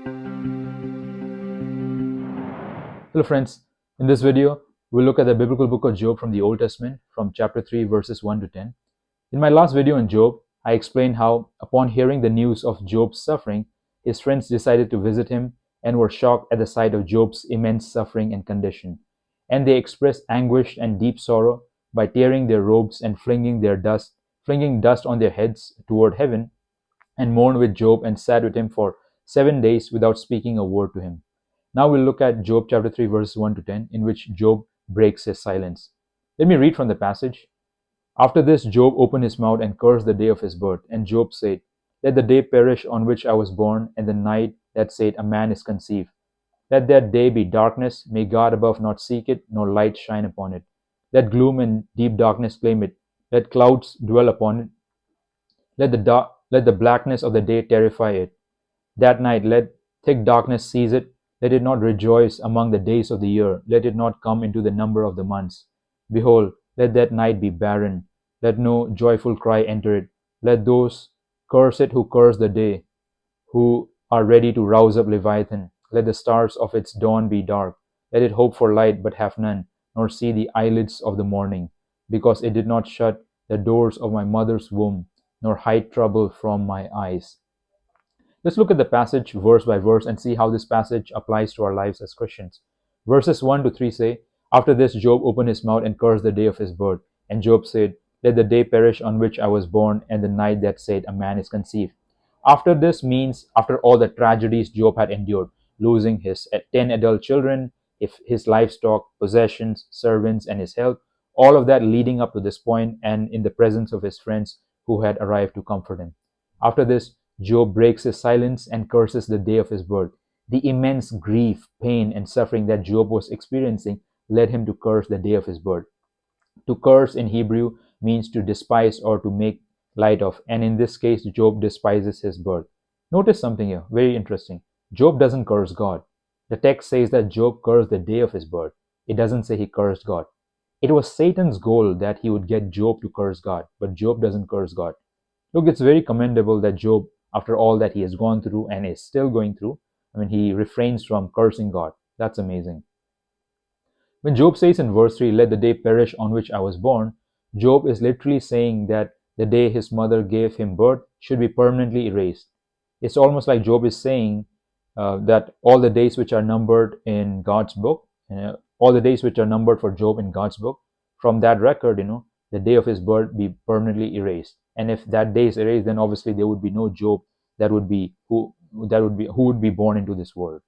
Hello friends, in this video we'll look at the biblical book of Job from the Old Testament from chapter 3 verses 1 to 10. In my last video on Job, I explained how upon hearing the news of Job's suffering, his friends decided to visit him and were shocked at the sight of Job's immense suffering and condition. And they expressed anguish and deep sorrow by tearing their robes and flinging dust on their heads toward heaven, and mourned with Job and sat with him for 7 days without speaking a word to him. Now we'll look at Job chapter 3, verses 1 to 10, in which Job breaks his silence. Let me read from the passage. After this, Job opened his mouth and cursed the day of his birth. And Job said, Let the day perish on which I was born, and the night that said, A man is conceived. Let that day be darkness, may God above not seek it, nor light shine upon it. Let gloom and deep darkness claim it. Let clouds dwell upon it. Let the blackness of the day terrify it. That night let thick darkness seize it. Let it not rejoice among the days of the year. Let it not come into the number of the months. Behold, let that night be barren. Let no joyful cry enter it. Let those curse it who curse the day, who are ready to rouse up Leviathan. Let the stars of its dawn be dark. Let it hope for light, but have none, nor see the eyelids of the morning, because it did not shut the doors of my mother's womb, nor hide trouble from my eyes. Let's look at the passage verse by verse and see how this passage applies to our lives as Christians. Verses 1 to 3 say, After this, Job opened his mouth and cursed the day of his birth. And Job said, Let the day perish on which I was born, and the night that said, A man is conceived. After this means after all the tragedies Job had endured, losing his 10 adult children, his livestock, possessions, servants, and his health, all of that leading up to this point, and in the presence of his friends who had arrived to comfort him. After this, Job breaks his silence and curses the day of his birth. The immense grief, pain, and suffering that Job was experiencing led him to curse the day of his birth. To curse in Hebrew means to despise or to make light of, and in this case, Job despises his birth. Notice something here, very interesting. Job doesn't curse God. The text says that Job cursed the day of his birth. It doesn't say he cursed God. It was Satan's goal that he would get Job to curse God, but Job doesn't curse God. Look, it's very commendable that Job, after all that he has gone through and is still going through, he refrains from cursing God. That's amazing. When Job says in verse 3, Let the day perish on which I was born, Job is literally saying that the day his mother gave him birth should be permanently erased. It's almost like Job is saying that all the days which are numbered in God's book, all the days which are numbered for Job in God's book, from that record, the day of his birth be permanently erased. And if that day is erased, then obviously there would be no Job who would be born into this world.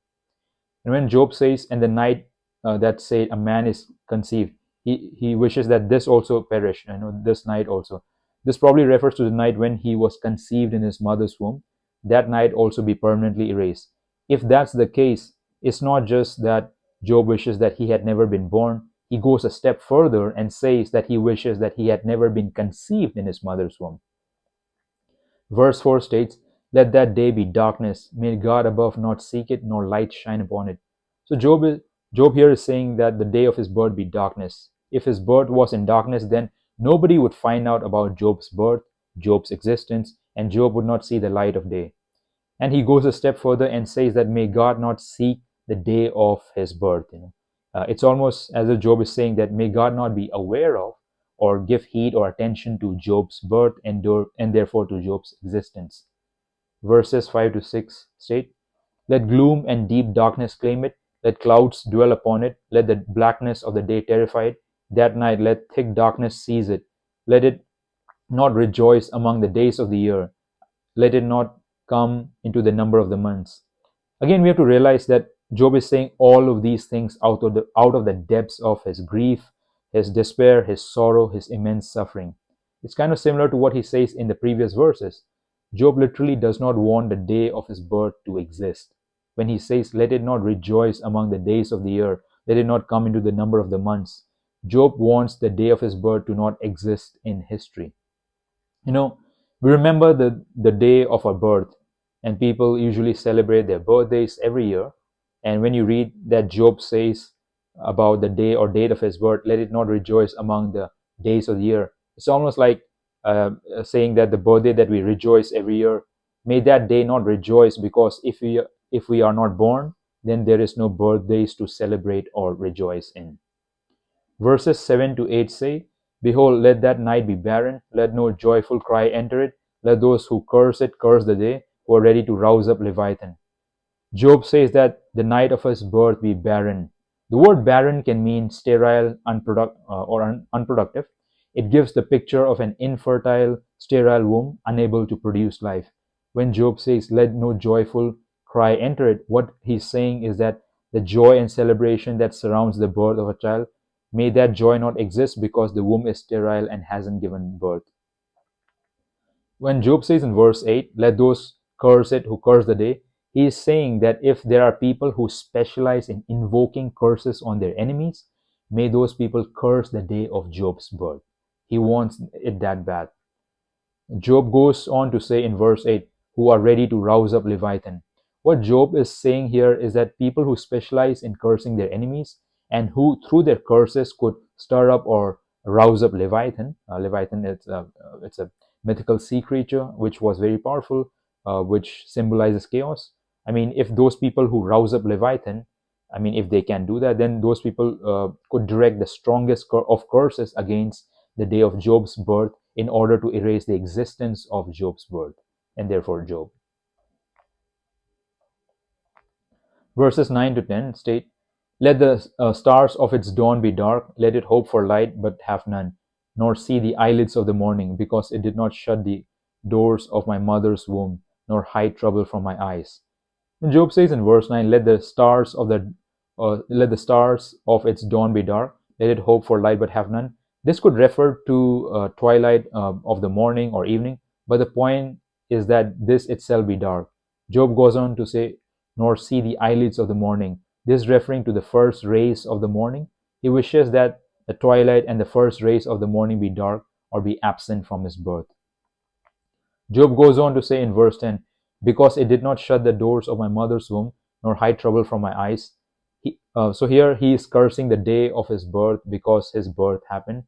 And when Job says, "And the night that said a man is conceived," he wishes that this also perish. This night also. This probably refers to the night when he was conceived in his mother's womb. That night also be permanently erased. If that's the case, it's not just that Job wishes that he had never been born. He goes a step further and says that he wishes that he had never been conceived in his mother's womb. Verse 4 states, Let that day be darkness, may God above not seek it, nor light shine upon it. So Job here is saying that the day of his birth be darkness. If his birth was in darkness, then nobody would find out about Job's birth, Job's existence, and Job would not see the light of day. And he goes a step further and says that may God not seek the day of his birth. It's almost as if Job is saying that may God not be aware of or give heed or attention to Job's birth and therefore to Job's existence. Verses 5 to 6 state, Let gloom and deep darkness claim it, let clouds dwell upon it, let the blackness of the day terrify it, that night let thick darkness seize it, let it not rejoice among the days of the year, let it not come into the number of the months. Again, we have to realize that Job is saying all of these things out of the depths of his grief, his despair, his sorrow, his immense suffering. It's kind of similar to what he says in the previous verses. Job literally does not want the day of his birth to exist. When he says, Let it not rejoice among the days of the year, let it not come into the number of the months, Job wants the day of his birth to not exist in history. We remember the day of our birth, and people usually celebrate their birthdays every year. And when you read that Job says about the day or date of his birth, let it not rejoice among the days of the year, it's almost like saying that the birthday that we rejoice every year, may that day not rejoice, because if if we are not born, then there is no birthdays to celebrate or rejoice in. Verses 7 to 8 say, Behold, let that night be barren, let no joyful cry enter it, let those who curse it curse the day, who are ready to rouse up Leviathan. Job says that the night of his birth be barren. The word barren can mean sterile, unproductive. It gives the picture of an infertile, sterile womb, unable to produce life. When Job says, Let no joyful cry enter it, what he's saying is that the joy and celebration that surrounds the birth of a child, may that joy not exist because the womb is sterile and hasn't given birth. When Job says in verse 8, Let those curse it who curse the day, he is saying that if there are people who specialize in invoking curses on their enemies, may those people curse the day of Job's birth. He wants it that bad. Job goes on to say in verse 8, who are ready to rouse up Leviathan. What Job is saying here is that people who specialize in cursing their enemies and who through their curses could stir up or rouse up Leviathan. Leviathan, it's a mythical sea creature which was very powerful, which symbolizes chaos. I mean, if those people who rouse up Leviathan, I mean, if they can do that, then those people could direct the strongest of curses against the day of Job's birth in order to erase the existence of Job's birth and therefore Job. Verses 9 to 10 state, Let the stars of its dawn be dark, let it hope for light, but have none, nor see the eyelids of the morning, because it did not shut the doors of my mother's womb, nor hide trouble from my eyes. And Job says in verse 9, let the stars of its dawn be dark, let it hope for light but have none. This could refer to twilight of the morning or evening, but the point is that this itself be dark. Job goes on to say, nor see the eyelids of the morning. This referring to the first rays of the morning. He wishes that the twilight and the first rays of the morning be dark or be absent from his birth. Job goes on to say in verse 10, Because it did not shut the doors of my mother's womb, nor hide trouble from my eyes. So here he is cursing the day of his birth because his birth happened,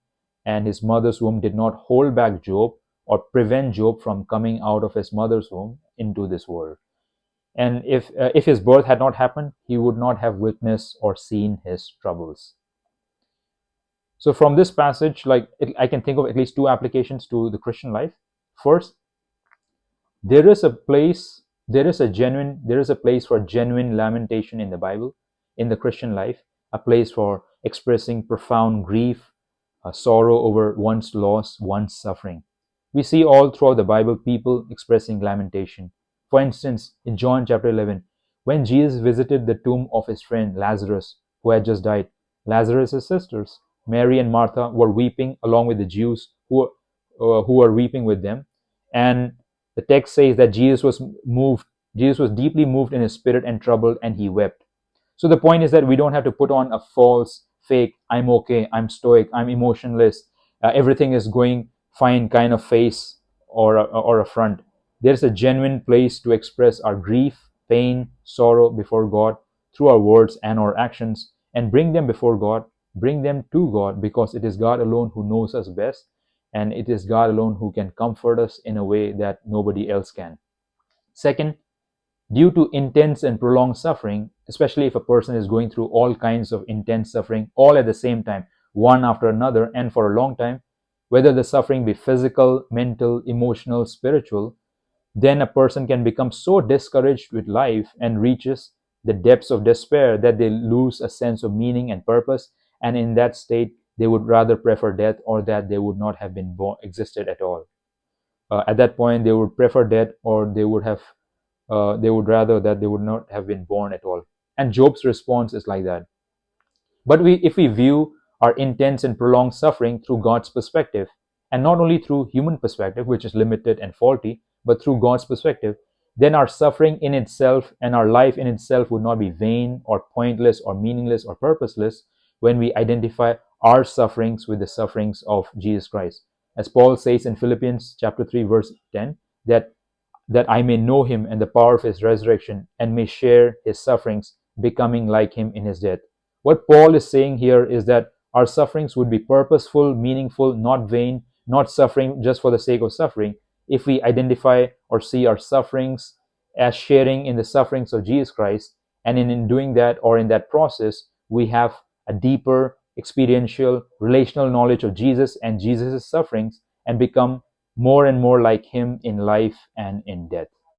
and his mother's womb did not hold back Job or prevent Job from coming out of his mother's womb into this world. And if his birth had not happened, he would not have witnessed or seen his troubles. So from this passage, I can think of at least two applications to the Christian life. First, there is a place for genuine lamentation in the Bible, in the Christian life, a place for expressing profound grief, sorrow over one's loss, one's suffering. We see all throughout the Bible people expressing lamentation. For instance, in John chapter 11, when Jesus visited the tomb of his friend Lazarus, who had just died, Lazarus' sisters, Mary and Martha, were weeping along with the Jews who were weeping with them. And the text says that Jesus was deeply moved in his spirit and troubled, and he wept. So the point is that we don't have to put on a false, fake, I'm okay, I'm stoic, I'm emotionless, everything is going fine kind of face or a front. There's a genuine place to express our grief, pain, sorrow before God through our words and our actions, and bring them before God, bring them to God, because it is God alone who knows us best, and it is God alone who can comfort us in a way that nobody else can. Second, due to intense and prolonged suffering, especially if a person is going through all kinds of intense suffering all at the same time, one after another, and for a long time, whether the suffering be physical, mental, emotional, spiritual, then a person can become so discouraged with life and reaches the depths of despair that they lose a sense of meaning and purpose, and in that state, they would rather prefer death, or that they would not have been existed at all. At that point, they would prefer death, or they would rather that they would not have been born at all. And Job's response is like that. But if we view our intense and prolonged suffering through God's perspective, and not only through human perspective, which is limited and faulty, but through God's perspective, then our suffering in itself and our life in itself would not be vain or pointless or meaningless or purposeless when we identify our sufferings with the sufferings of Jesus Christ. As Paul says in Philippians chapter 3, verse 10, that I may know him and the power of his resurrection, and may share his sufferings, becoming like him in his death. What Paul is saying here is that our sufferings would be purposeful, meaningful, not vain, not suffering just for the sake of suffering, if we identify or see our sufferings as sharing in the sufferings of Jesus Christ. And in doing that, or in that process, we have a deeper experiential, relational knowledge of Jesus and Jesus' sufferings, and become more and more like him in life and in death.